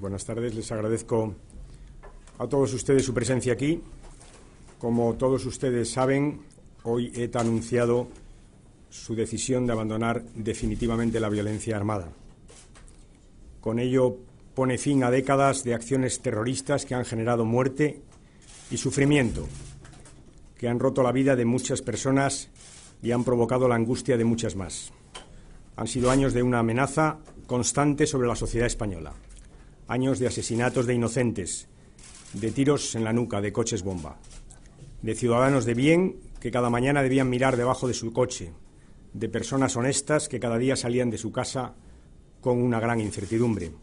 Buenas tardes. Les agradezco a todos ustedes su presencia aquí. Como todos ustedes saben, hoy ETA ha anunciado su decisión de abandonar definitivamente la violencia armada. Con ello pone fin a décadas de acciones terroristas que han generado muerte y sufrimiento, que han roto la vida de muchas personas y han provocado la angustia de muchas más. Han sido años de una amenaza constante sobre la sociedad española, años de asesinatos de inocentes, de tiros en la nuca, de coches bomba, de ciudadanos de bien que cada mañana debían mirar debajo de su coche, de personas honestas que cada día salían de su casa con una gran incertidumbre,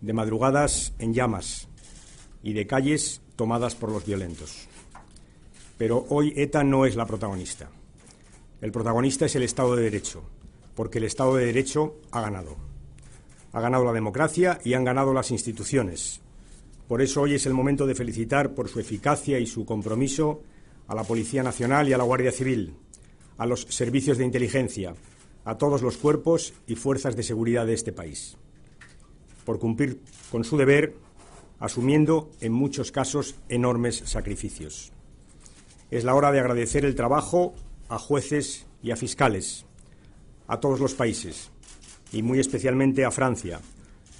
de madrugadas en llamas y de calles tomadas por los violentos. Pero hoy ETA no es la protagonista. El protagonista es el Estado de Derecho, porque el Estado de Derecho ha ganado. Ha ganado la democracia y han ganado las instituciones. Por eso hoy es el momento de felicitar por su eficacia y su compromiso a la Policía Nacional y a la Guardia Civil, a los servicios de inteligencia, a todos los cuerpos y fuerzas de seguridad de este país, por cumplir con su deber, asumiendo en muchos casos enormes sacrificios. Es la hora de agradecer el trabajo a jueces y a fiscales, a todos los países, y muy especialmente a Francia,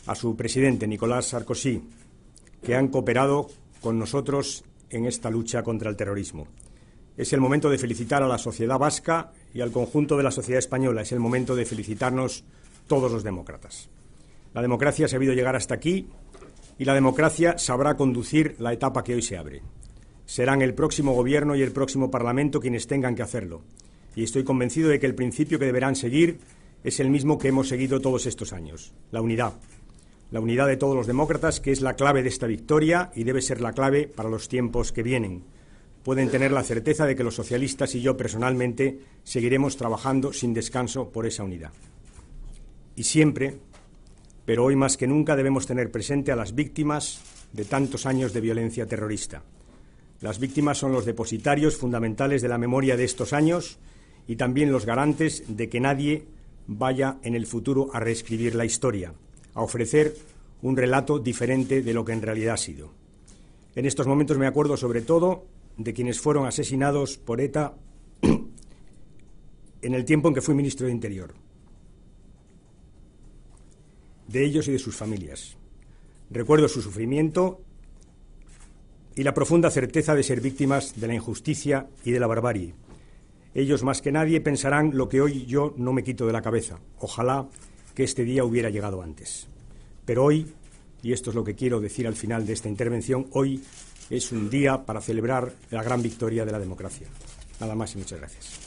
a su presidente Nicolas Sarkozy, que han cooperado con nosotros en esta lucha contra el terrorismo. Es el momento de felicitar a la sociedad vasca y al conjunto de la sociedad española. Es el momento de felicitarnos todos los demócratas. La democracia ha sabido llegar hasta aquí y la democracia sabrá conducir la etapa que hoy se abre. Serán el próximo Gobierno y el próximo Parlamento quienes tengan que hacerlo. Y estoy convencido de que el principio que deberán seguir es el mismo que hemos seguido todos estos años: la unidad. La unidad de todos los demócratas, que es la clave de esta victoria y debe ser la clave para los tiempos que vienen. Pueden tener la certeza de que los socialistas y yo personalmente seguiremos trabajando sin descanso por esa unidad. Y siempre, pero hoy más que nunca, debemos tener presente a las víctimas de tantos años de violencia terrorista. Las víctimas son los depositarios fundamentales de la memoria de estos años y también los garantes de que nadie vaya en el futuro a reescribir la historia, a ofrecer un relato diferente de lo que en realidad ha sido. En estos momentos me acuerdo sobre todo de quienes fueron asesinados por ETA en el tiempo en que fui ministro de Interior, de ellos y de sus familias. Recuerdo su sufrimiento y la profunda certeza de ser víctimas de la injusticia y de la barbarie. Ellos más que nadie pensarán lo que hoy yo no me quito de la cabeza. Ojalá que este día hubiera llegado antes. Pero hoy, y esto es lo que quiero decir al final de esta intervención, hoy es un día para celebrar la gran victoria de la democracia. Nada más y muchas gracias.